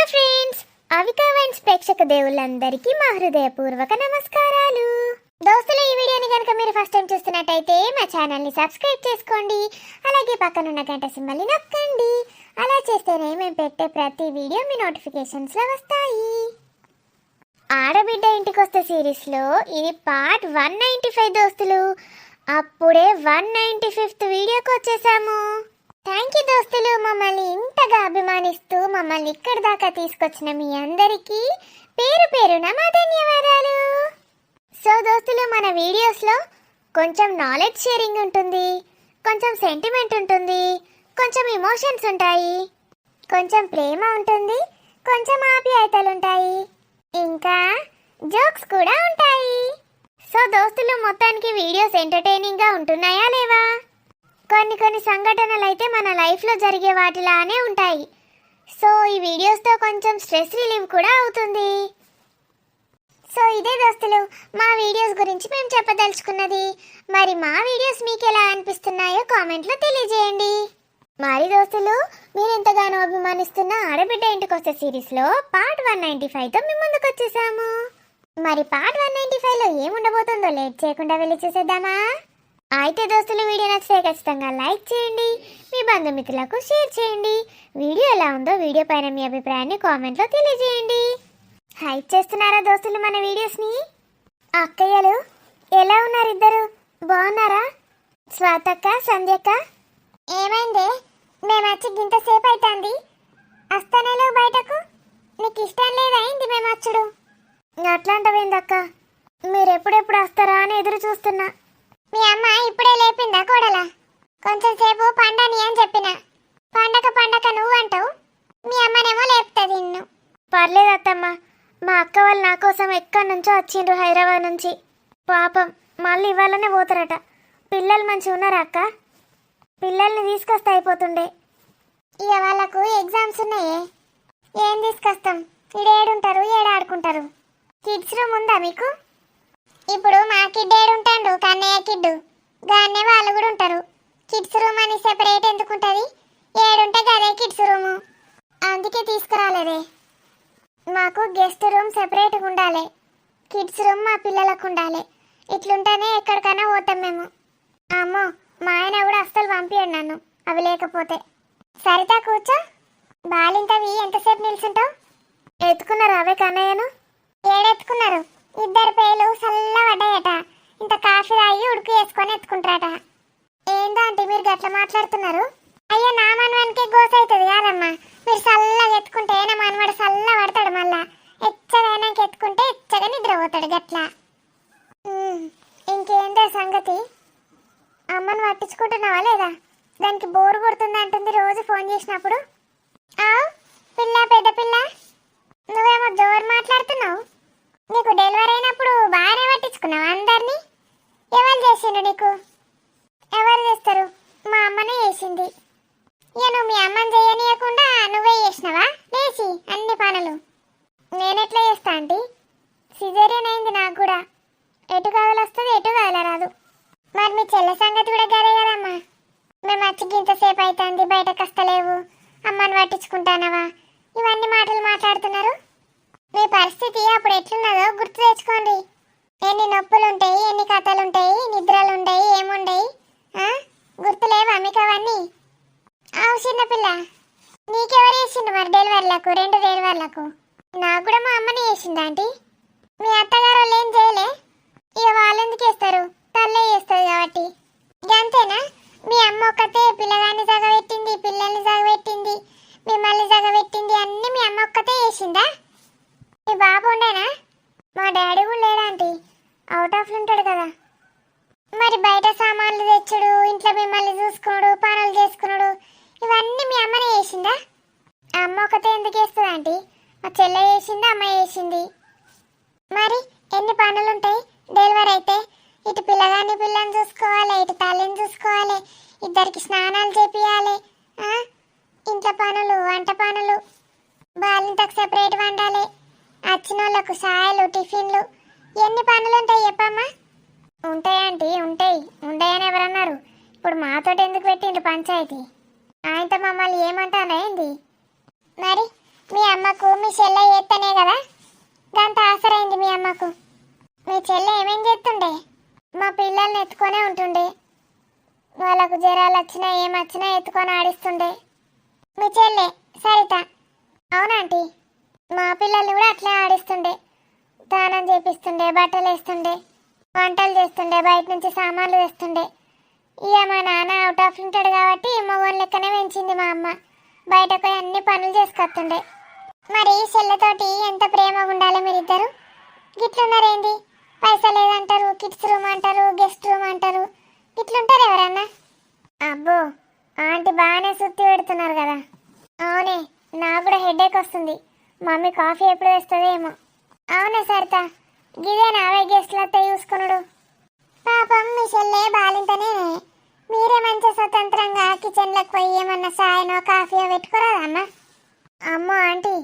Friends, Avika wines ప్రేక్షక దేవుళ్ళందరికీ మా హృదయపూర్వక నమస్కారాలు. దోస్తులు, ఈ వీడియోని కనుక మీరు ఫస్ట్ టైం చూస్తున్నట్టయితే మా ఛానల్ని సబ్స్క్రైబ్ చేసుకోండి. అలాగే పక్కనున్న గంట సింబల్ని నొక్కండి. అలా చేస్తేనే మేము పెట్టే ప్రతి వీడియో మీ నోటిఫికేషన్స్లో వస్తాయి. ఆడబిడ్డ ఇంటికొస్తే సిరీస్లో ఇది పార్ట్ 195 దోస్తులు. అప్పుడే 195th వీడియోకి వచ్చేసాము. థ్యాంక్ యూ దోస్తులు, మమ్మల్ని ఇంతగా అభిమానిస్తూ మమ్మల్ని ఇక్కడి దాకా తీసుకొచ్చిన మీ అందరికీ పేరు పేరున మా ధన్యవాదాలు. సో దోస్తులు, మన వీడియోస్లో కొంచెం నాలెడ్జ్ షేరింగ్ ఉంటుంది, కొంచెం సెంటిమెంట్ ఉంటుంది, కొంచెం ఇమోషన్స్ ఉంటాయి, కొంచెం ప్రేమ ఉంటుంది, కొంచెం ఆప్యాయతలు ఉంటాయి, ఇంకా జోక్స్ కూడా ఉంటాయి. సో దోస్తులు, మొత్తానికి వీడియోస్ ఎంటర్టైనింగ్గా ఉంటున్నాయా లేవా? కొన్ని సంఘటనలు అయితే మన లైఫ్లో జరిగే వాటిలానే ఉంటాయి. సో ఈ వీడియోస్తో కొంచెం స్ట్రెస్ రిలీవ్ కూడా అవుతుంది. సో ఇదే దోస్తులు, మా వీడియోస్ గురించి మేము చెప్పదలుచుకున్నది. మరి మా వీడియోస్ మీకు ఎలా అనిపిస్తున్నాయో కామెంట్లో తెలియజేయండి. మరి దోస్తులు, మీరు ఎంతగానో అభిమానిస్తున్న ఆడబిడ్డ ఇంటికొస్తే సిరీస్లో పార్ట్ 195తో మీ ముందుకు వచ్చేసాము. మరి పార్ట్ 195లో ఏముండబోతుందో లేట్ చేయకుండా వెళ్ళి చూసేద్దామా? అయితే దోస్తులు, వీడియో నచ్చితే ఖచ్చితంగా లైక్ చేయండి, మీ బంధుమిత్రులకు షేర్ చేయండి. వీడియో ఎలా ఉందో వీడియో పైన మీ అభిప్రాయాన్ని కామెంట్లో తెలియజేయండి. హైప్ చేస్తున్నారా దోస్తులు మన వీడియోస్ని? అక్కయ్యలు ఎలా ఉన్నారు? ఇద్దరు బాగున్నారా? స్వాతక్క, సంధ్యక్క ఏమైందే? మేము వచ్చి గింతసేపు అవుతుంది, వస్తానేలో బయటకు. నీకు ఇష్టం లేదైంది మేము వచ్చుడు? అట్లాంటివేందక్క, మీరు ఎప్పుడెప్పుడు వస్తారా అని ఎదురు చూస్తున్నా. మీ అమ్మ ఇప్పుడే లేపిందా కోడలా? కొంచెం సేపు పండని అని చెప్పిన. పండక నువ్వు అంటావు, మీ అమ్మనేమో లేపుతుంది నిన్ను. పర్లేదు అత్తమ్మ, మా అక్క వాళ్ళు నా కోసం ఎక్కడి నుంచో వచ్చిండ్రు, హైదరాబాద్ నుంచి. పాపం మళ్ళీ ఇవాళనే పోతారట. పిల్లలు మంచిగా ఉన్నారా అక్క? పిల్లల్ని తీసుకొస్తే అయిపోతుండే. ఇక వాళ్ళకు ఎగ్జామ్స్ ఉన్నాయే, ఏం తీసుకొస్తాం? ఈడేడుంటారు, ఏడాడుకుంటారు. కిడ్స్ రూమ్ ఉందా మీకు? ఇప్పుడు మా కిడ్ ఏడుంటాడు, కన్నయ్య కిడ్డు గానే వాళ్ళు కూడా ఉంటారు. కిడ్స్ రూమ్ అని సెపరేట్ ఎందుకుంటుంది? ఏడుంటే అదే కిడ్స్ రూము, అందుకే తీసుకురాలేదే. మాకు గెస్ట్ రూమ్ సెపరేట్గా ఉండాలి, కిడ్స్ రూమ్ మా పిల్లలకు ఉండాలి. ఇట్లుంటేనే ఎక్కడికైనా పోతాం మేము. అమ్మో, మా ఆయన కూడా అస్సలు పంపించండి నన్ను అవి లేకపోతే. సరితా కూర్చో. బాలింతవి ఎంతసేపు నిల్చుంటావు? ఎత్తుకున్నారు అవే కన్నయ్యను? ఏడెత్తుకున్నారు? ఇద్దరు పేలు చల్ల పడ్డాయట. ఇంత కాఫీ తాగి ఉడుకు వేసుకొని ఎత్తుకుంటారట. ఏందో అంటే మీరు గట్లా మాట్లాడుతున్నారు? అయ్యో, నా మనవానికే గోస అవుతుంది కాదమ్మా. మీరు చల్లగా ఎత్తుకుంటే నా మనవాడు చల్ల పడతాడు. మళ్ళా ఎచ్చగైనాక ఎత్తుకుంటే ఎచ్చగా నిద్రపోతాడు గట్లా. ఇంకేందో సంగతి? అమ్మను పట్టించుకుంటున్నావా లేదా? దానికి బోరు కొడుతుంది అంటుంది రోజు ఫోన్ చేసినప్పుడు. పిల్ల, పెద్ద పిల్ల, నువ్వేమో జోరు మాట్లాడుతున్నావు. నీకు డెలివరీ అయినప్పుడు బాగానే పట్టించుకున్నావు అందరినీ. ఎవరు చేసిండు నీకు? ఎవరు చేస్తారు? మా అమ్మనే చేసింది. ఇక నువ్వు మీ అమ్మని చేయనీయకుండా నువ్వే చేసినావా లేచి అన్ని పనులు? నేనెట్లా చేస్తా ఆంటీ? సిజేరియన్ అయింది నాకు కూడా. ఎటు కదలొస్తుంది, ఎటు కదలరాదు. మరి మీ చెల్లె సంగతి కూడా గదే కదమ్మా. మేము వచ్చి ఇంతసేపు అవుతుంది, బయటకు వస్తలేవు, అమ్మని పట్టించుకుంటానవా, ఇవన్నీ మాటలు మాట్లాడుతున్నారు. మీ పరిస్థితి అప్పుడు ఎట్లున్నదో గుర్తు తెచ్చుకోండి. ఎన్ని నొప్పులుంటాయి, ఎన్ని కథలుంటాయి, నిద్రలుంటాయి, ఏముంటాయి? గుర్తులేవా మీకు అవన్నీ? చిన్నపిల్ల, నీకెవరు చేసిండు మరి డెలివరీలకు? 2 డెలివరీలకు నాకు కూడా మా అమ్మని చేసింది ఆంటీ. మీ అత్తగారు వాళ్ళు ఏం చేయలే? ఇక వాళ్ళు ఎందుకు చేస్తారు? తల్లే చేస్తుంది కాబట్టి. అంతేనా? మీ అమ్మ ఒక్కతే పిల్లగాన్ని సగబెట్టింది, పిల్లల్ని సగబెట్టింది, మిమ్మల్ని సగబెట్టింది, అన్నీ మీ అమ్మ ఒక్కతే చేసిందా? మీ బాబు ఉండేనా? మా డాడీ కూడా లేడాంటీ, అవుట్ ఆఫ్లో ఉంటాడు కదా. మరి బయట సామాన్లు తెచ్చుడు, ఇంట్లో మిమ్మల్ని చూసుకున్నాడు, పనులు చేసుకున్నాడు, ఇవన్నీ మీ అమ్మనే చేసిందా? అమ్మ ఒకతే ఎందుకు చేస్తుంది ఆంటీ? మా చెల్లె చేసింది, అమ్మ చేసింది. మరి ఎన్ని పనులు ఉంటాయి డెలివరీ అయితే? ఇటు పిల్లని చూసుకోవాలి, ఇటు తల్లిని చూసుకోవాలి, ఇద్దరికి స్నానాలు చేపియాలి, ఇంట్లో పనులు, వంట పనులు, బాలింతకు సెపరేట్ వండాలి, వచ్చిన వాళ్ళకు సాయలు, టిఫిన్లు, ఎన్ని పనులు ఉంటాయి చెప్పమ్మా? ఉంటాయంటీ, ఉంటాయి. ఉండయని ఎవరన్నారు? ఇప్పుడు మాతోటి ఎందుకు పెట్టిండ్రు పంచాయతీ? ఆయనతో మమ్మల్ని ఏమంటారా ఏంది? మరి మీ అమ్మకు మీ చెల్లె చేస్తేనే కదా గంత ఆసరైంది మీ అమ్మకు. మీ చెల్లె ఏమేం చేస్తుండే? మా పిల్లల్ని ఎత్తుకొనే ఉంటుండే. వాళ్ళకు జ్వరాలు వచ్చినా ఏమొచ్చినా ఎత్తుకొని ఆడిస్తుండే మీ చెల్లె సరిత. అవునాంటీ, మా పిల్లల్ని కూడా అట్లే ఆడిస్తుండే. స్నానం చేపిస్తుండే, బట్టలు వేస్తుండే, వంటలు చేస్తుండే, బయట నుంచి సామాన్లు తెస్తుండే. ఇక మా నాన్న అవుట్ ఆఫ్ ఉంటాడు కాబట్టి మగోని లెక్కనే పెంచింది మా అమ్మ. బయటకు పోయి అన్ని పనులు చేసుకొస్తుండే. మరి చెల్లెతోటి ఎంత ప్రేమగా ఉండాలి మీరిద్దరు. గిట్లున్నారేంది? పైసలు లేదంటారు, కిడ్స్ రూమ్ అంటారు, గెస్ట్ రూమ్ అంటారు. గిట్లుంటారు ఎవరన్నా? అబ్బో, ఆంటీ బాగానే సుత్తి పెడుతున్నారు కదా. అవునే, నాకు కూడా హెడేక్ వస్తుంది. మమ్మీ కాఫీ ఎప్పుడు వేస్తుందో ఏమో. అవునే సరిత, గిదే నావే గెస్ట్లతో చూసుకున్నాడు. పాపం మీ చెల్లె బాలింతనే. మీరే మంచి స్వతంత్రంగా కిచెన్లకు పోయి ఏమన్నా సాయనో కాఫీయో పెట్టుకోరాదమ్మా. అమ్మో ఆంటీ,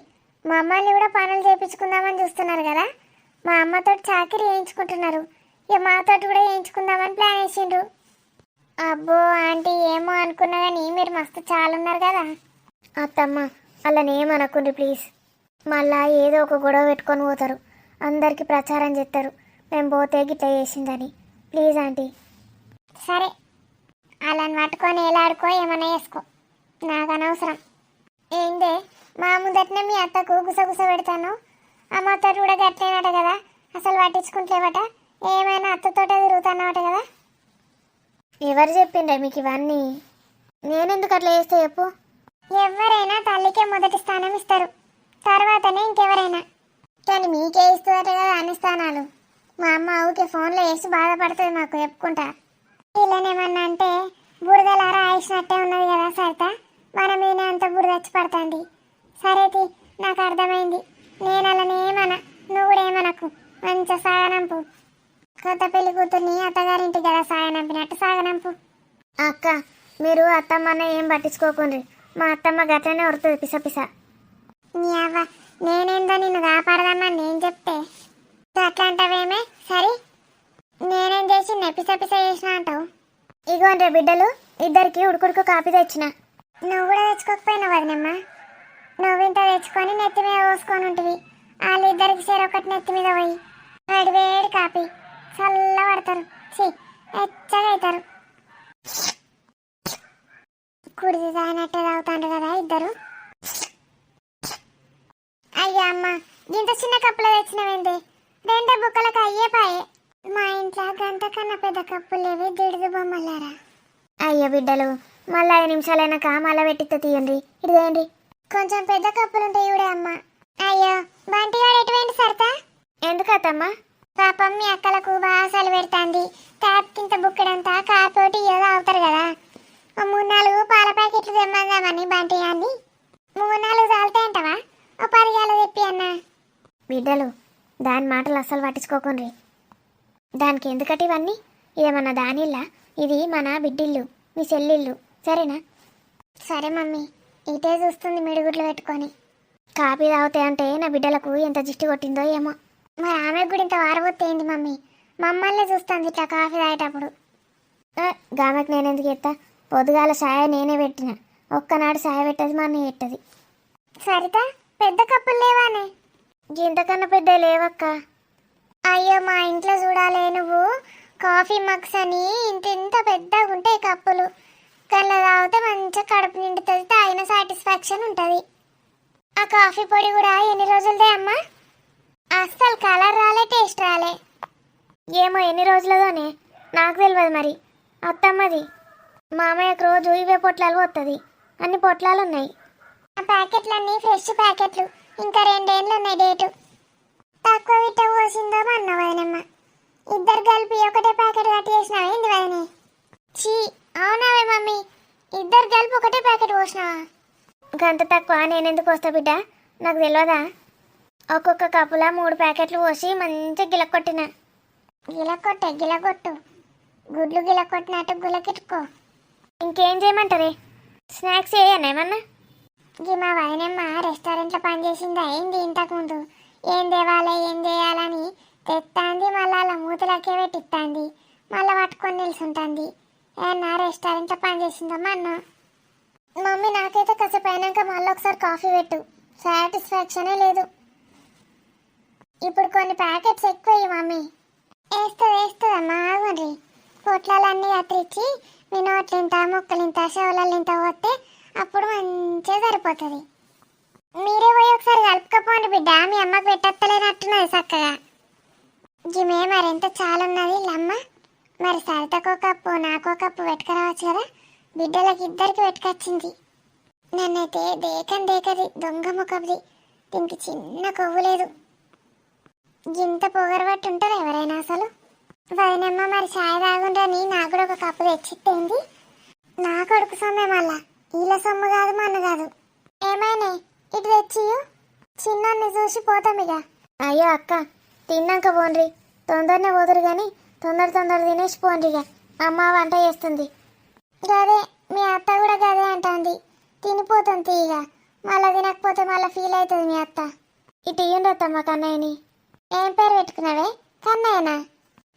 మా అమ్మల్ని కూడా పనులు చేయించుకుందామని చూస్తున్నారు కదా. మా అమ్మతో చాకరీ చేయించుకుంటున్నారు. ఇక మాతో కూడా చేయించుకుందామని ప్లాన్ వేసిండ్రు. అబ్బో ఆంటీ, ఏమో అనుకున్నా కానీ మీరు మస్తు చాలా ఉన్నారు కదా. అత్తమ్మ, అలానేమనుకుండ్రి ప్లీజ్. మళ్ళా ఏదో ఒక గొడవ పెట్టుకొని పోతారు, అందరికీ ప్రచారం చేస్తారు మేము పోతే గిట్లా చేసిందని. Please aunty. సరే, అలాని పట్టుకొని ఎలాడుకో, ఏమన్నా వేసుకో, నాకు అనవసరం. ఏందే మా ముందటనే మీ అత్తకు గుసగుస పెడతాను. అమ్మతో కూడా గట్లేనట కదా, అసలు పట్టించుకుంటలేవట. ఏమైనా అత్తతోటే తిరుగుతానమాట కదా. ఎవరు చెప్పిండే మీకు ఇవన్నీ? నేనెందుకు అట్లా చేస్తే చెప్పు. ఎవరైనా తల్లికే మొదటి స్థానం ఇస్తారు, తర్వాతనే ఇంకెవరైనా. కానీ మీకే ఇస్తుందట కదా అన్ని స్థానాలు. మా అమ్మ ఊకే ఫోన్లో వేసి బాధపడుతుంది మాకు చెప్పుకుంటా. వీళ్ళనేమన్నా అంటే బురదలారా ఆయిసినట్టే ఉన్నది కదా సరిత, మన మీదనే అంత బురద వచ్చి పడుతుంది. సరేతి, నాకు అర్థమైంది. నేను అలానే ఏమన్నా, నువ్వు కూడా ఏమనకు. మంచిగా సాగనంపు. కొత్త పెళ్లి కూతుర్ని అత్తగారింటి కదా సాగనంపినట్టు సాగనంపు. అక్క, మీరు అత్తమ్మనే ఏం పట్టించుకోకుండ్రి. మా అత్తమ్మ గట్లనే వరుతుంది పిసపిస. నీ అవ్వ, నేనేందో నిన్ను కాపాడదామని నేను చెప్తే అట్లా అంటావేమే? సరే, నేనేం చేసి పిసపిస చేసిన అంటావు? ఇగోండ్రే బిడ్డలు, ఇద్దరికి ఉడుకుడుకు కాపీ తెచ్చిన. నువ్వు కూడా తెచ్చుకోకపోయినావు వదినమ్మ. నువ్వు ఇంత తెచ్చుకొని నెత్తి మీద పోసుకొని ఉంటుంది. వాళ్ళిద్దరికి ఒకటి నెత్తి మీద పోయి వేడి వేడి కాపీ చల్ల పడతారు. ఎచ్చగా అవుతారు. కుడిది తాగినట్టే తాగుతాండ్రు కదా ఇద్దరు. అయ్యా అమ్మ, ఇంత చిన్న కప్పులో తెచ్చినవేంది? 2 బుక్కలకు అయ్యే పాయే. మా ఇంట్లో గంట కన్నా పెద్ద కప్పులు లేవి, దిడుదు బొమ్మలారా. అయ్యో బిడ్డలు, మళ్ళీ 5 నిమిషాలైనాక మళ్ళీ పెట్టితే తీయండి. ఇదేంటి, కొంచెం పెద్ద కప్పులుంటాయి ఇవిడే అమ్మ. అయ్యో, బంటిగాడు ఎటువంటి సరతా? ఎందుకత్తమ్మా? పాపం మీ అక్కలకు బాసలు పెడుతుంది. ట్యాప్ కింద బుక్కడంతా కాపోటి ఏదో అవుతారు కదా. 3-4 పాల ప్యాకెట్లు తెమ్మందామని బంటిగాన్ని. 3-4 చాలుతాయంటవా? 10 గేలు తెప్పి అన్న. బిడ్డలు, దాని మాటలు అస్సలు పట్టించుకోకుండ్రి. దానికి ఎందుకటి ఇవన్నీ? ఏమన్నా దానిల్లా? ఇది మన బిడ్డిల్లు, మీ చెల్లిల్లు, సరేనా? సరే మమ్మీ, ఇటే చూస్తుంది మిడిగుడ్లు పెట్టుకొని. కాపీ తాగుతాయి అంటే నా బిడ్డలకు ఎంత జిష్టి కొట్టిందో ఏమో. మరి ఆమెకు కూడా ఇంత వారబోత్తేంది మమ్మీ? మమ్మల్ని చూస్తుంది ఇట్లా కాఫీ తాగేటప్పుడు. గామెకు నేనెందుకు ఎత్తా? పొద్దుగాల సాయ నేనే పెట్టిన. ఒక్కనాడు సాయ పెట్టది మా అన్నీ పెట్టది. సరిత, పెద్ద కప్పులు లేవానే? ఇంతకన్నా పెద్ద లేవక్క. అయ్యో, మా ఇంట్లో చూడాలే నువ్వు. కాఫీ మగ్స్ అని ఇంత పెద్దగా ఉంటాయి కప్పులు. కళ్ళ తాగితే మంచిగా కడుపు నిండుతుంది, తాగిన సాటిస్ఫాక్షన్ ఉంటుంది. ఆ కాఫీ పొడి కూడా ఎన్ని రోజులదే అమ్మా? అస్సలు కలర్ రాలే, టేస్ట్ రాలే. ఏమో ఎన్ని రోజులదోనే, నాకు తెలియదు. మరి అత్తమ్మది. మామయ్యకు రోజు ఇవే పొట్లాలు పోతుంది. అన్ని పొట్లాలు ఉన్నాయి. ఆ ప్యాకెట్లన్నీ ఫ్రెష్ ప్యాకెట్లు, ఇంకా 2 ఏళ్ళు ఉన్నాయి డేటు. తక్కువ విట్ట పోసిందో అన్న వదినమ్మ. ఇద్దరు కలిపి ఒకటే ప్యాకెట్ కట్టి చేసినావా ఏంది వదినే? చీ, అవునావే మమ్మీ, ఇద్దరు కలిపి ఒకటే ప్యాకెట్ పోసినావా? గంత తక్కువ నేనెందుకు వస్తా బిడ్డ, నాకు తెలియదా? ఒక్కొక్క కప్పులా 3 ప్యాకెట్లు పోసి మంచిగా గిలకొట్టిన. గిలకొట్టు, గుడ్లు గిలకొట్టినట్టు గులకెట్టుకో. ఇంకేం చేయమంటారే? స్నాక్స్ చేయను ఏమన్నా? మా వదినమ్మ రెస్టారెంట్లో పనిచేసిందా ఏంది ఇంతకుముందు? ఏం తేవాలి ఏం చేయాలని తెత్తాంది, మళ్ళీ అలా మూతలకే పెట్టిస్తాంది, మళ్ళీ పట్టుకొని నిల్చుంటుంది. ఏమన్నా రెస్టారెంట్లో పనిచేసిందమ్మా అన్న. మమ్మీ, నాకైతే కాసేపు అయినాక మళ్ళీ ఒకసారి కాఫీ పెట్టు, సాటిస్ఫాక్షనే లేదు. ఇప్పుడు కొన్ని ప్యాకెట్స్ ఎక్కువ మమ్మీ. వేస్తుందమ్మా, ఆగండి. పొట్లాలన్నీ అట్టించి మీ నోట్లింత ముక్కలింత చెవులలింత పోతే అప్పుడు మంచిగా సరిపోతుంది. మీరే పోయి ఒకసారి కలుపుకపోండి బిడ్డ, మీ అమ్మకు పెట్టలేనట్టున్నది చక్కగా. జిమే మరింత చాలా ఉన్నది లమ్మ. మరి సరితకో కప్పు నాకో కప్పు పెట్టుకురావచ్చు కదా, బిడ్డలకి ఇద్దరికి పెట్టుకొచ్చింది. నన్నైతే దేకది దొంగ ముఖది, దీనికి చిన్న కొవ్వు లేదు. గింత పొగరు పట్టి ఉంటారు ఎవరైనా అసలు. వదినమ్మ మరి ఛాయ్ తాగుండని నాకు కూడా ఒక కప్పు తెచ్చిట్టేంది. నా కొడుకు సొమ్మే మళ్ళా, వీళ్ళ సొమ్ము కాదు మన కాదు. ఏమైనా ఇటు తెచ్చి చిన్నన్ని చూసి పోతాం ఇక. అయ్యో అక్క, తిన్నాక పోండ్రి, తొందరనే పోదురు కానీ తొందర తినేసి పోండ్రి. ఇక అమ్మ వంట చేస్తుంది. గదే మీ అత్త కూడా గదే అంటుంది, తినిపోతుంది తీయగా. మళ్ళీ తినకపోతే మళ్ళీ ఫీల్ అవుతుంది మీ అత్త. ఇటు ఇయ్యండొత్తమ్మ కన్నయ్యని. ఏం పేరు పెట్టుకున్నావే? కన్నయ్యనా?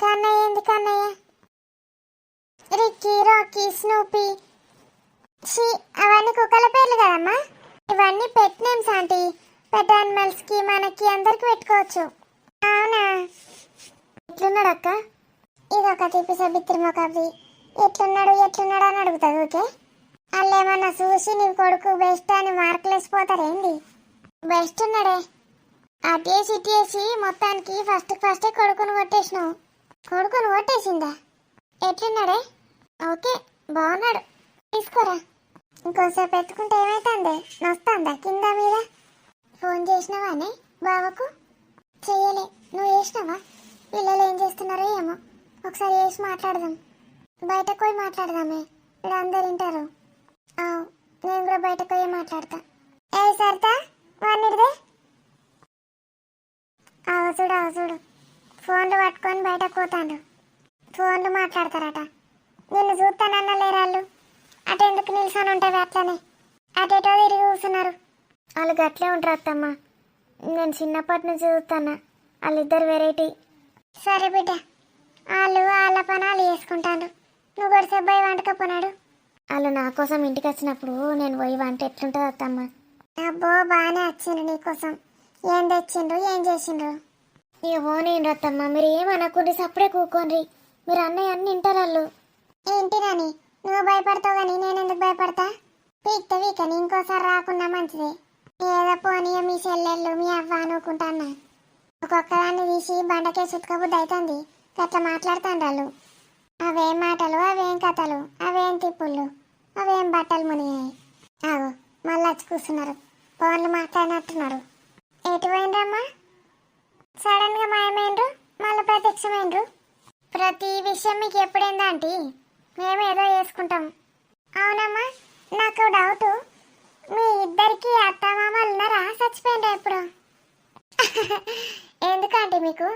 కన్నయ్య ఏంది కన్నయ్య? రిక్కీ, రాకీ, స్నూపీ, షీ అవన్నీ కుక్కల పేర్లు కదమ్మా. ఇవన్నీ pet names aunty. Pet animals కి మనకి అందరికి పెట్టుకోవచ్చు. అవునా? ఎట్లున్నాడు అక్క? ఇది ఒక తీపి సబిత్రి మొకది. ఎట్లున్నాడు అని అడుగుతుంది ఓకే. వాళ్ళు ఏమన్నా చూసి నీ కొడుకు బెస్ట్ అని మార్కులు వేసిపోతారేంది? బెస్ట్ ఉన్నాడే. అటేసి ఇటేసి మొత్తానికి ఫస్టే కొడుకును కొట్టేసినావు. కొడుకును కొట్టేసిందా? ఎట్లున్నాడే? ఓకే బాగున్నాడు, తీసుకోరా. ఇంకోసేపు ఎత్తుకుంటే ఏమైతుంది? నొస్తుందా కింద మీద? ఫోన్ చేసినావానే బావకు? చెయ్యలే. నువ్వు చేసినావా? పిల్లలు ఏం చేస్తున్నారో ఏమో, ఒకసారి చేసి మాట్లాడదాం. బయటకు పోయి మాట్లాడదామే, ఇక్కడ అందరు వింటారు. నేను కూడా బయటకు పోయి మాట్లాడతా. ఏ సరితా వాడినిదే అవసూడు ఫోన్లు పట్టుకొని బయటకు పోతాడు. ఫోన్లు మాట్లాడతారట. నిన్ను చూస్తానన్నా లేరాళ్ళు. అటెందుకు నిల్చొని ఉంటుంది అట్లనే, అటేటో తిరిగి కూర్చున్నారు. వాళ్ళు గట్లే ఉంటారు అత్తమ్మ. నేను చిన్నప్పటి నుంచి చూస్తాను, వాళ్ళిద్దరు వెరైటీ. సరే బిడ్డ, వాళ్ళ పని వాళ్ళు చేసుకుంటాను. నువ్వు కూడా సెబ్బాయి వంటకపోనాడు. వాళ్ళు నా కోసం ఇంటికి వచ్చినప్పుడు నేను పోయి వంట ఎట్లుంటుంది అత్తమ్మ? అబ్బో బాగానే వచ్చిండ్రు నీకోసం. ఏం తెచ్చిండ్రు, ఏం చేసిండ్రు? ఏమో నేను రత్తమ్మ, మీరు ఏమనకుండ్రి, సప్పుడే కూకోండ్రి. మీరు అన్నయ్య అన్ని వింటారు వాళ్ళు. ఏంటి రాని నువ్వు భయపడతావు కానీ నేను ఎందుకు భయపడతా? వీకని ఇంకోసారి రాకుండా మంచిది. ఏదో పోనీ మీ చెల్లెళ్ళు మీ అవ్వ అనుకుంటాన్నా. ఒక్కొక్కదాన్ని తీసి బండకే చుట్టుకోబుద్ది అవుతుంది. గట్లా మాట్లాడుతాండ్రు వాళ్ళు. అవేం మాటలు, అవేం కథలు, అవేం తిప్పుళ్ళు, అవేం బట్టలు మునిగాయి. ఆగో మళ్ళీ వచ్చి కూర్చున్నారు, ఫోన్లు మాట్లాడినట్టున్నారు. ఎటు పోయిండ్రమ్మా? సడన్ గా మాయమైండ్రు, మళ్ళీ ప్రత్యక్షమైండ్రు. ప్రతి విషయం మీకు ఎప్పుడైందా ఆంటీ? మేము ఏదో చేసుకుంటాం. అవునమ్మా, నాకు డౌట్, మీ ఇద్దరికి అత్తమామలు ఉన్నారా? చచ్చిపోయిండ్రా ఎప్పుడు? ఎందుకంటే మీకు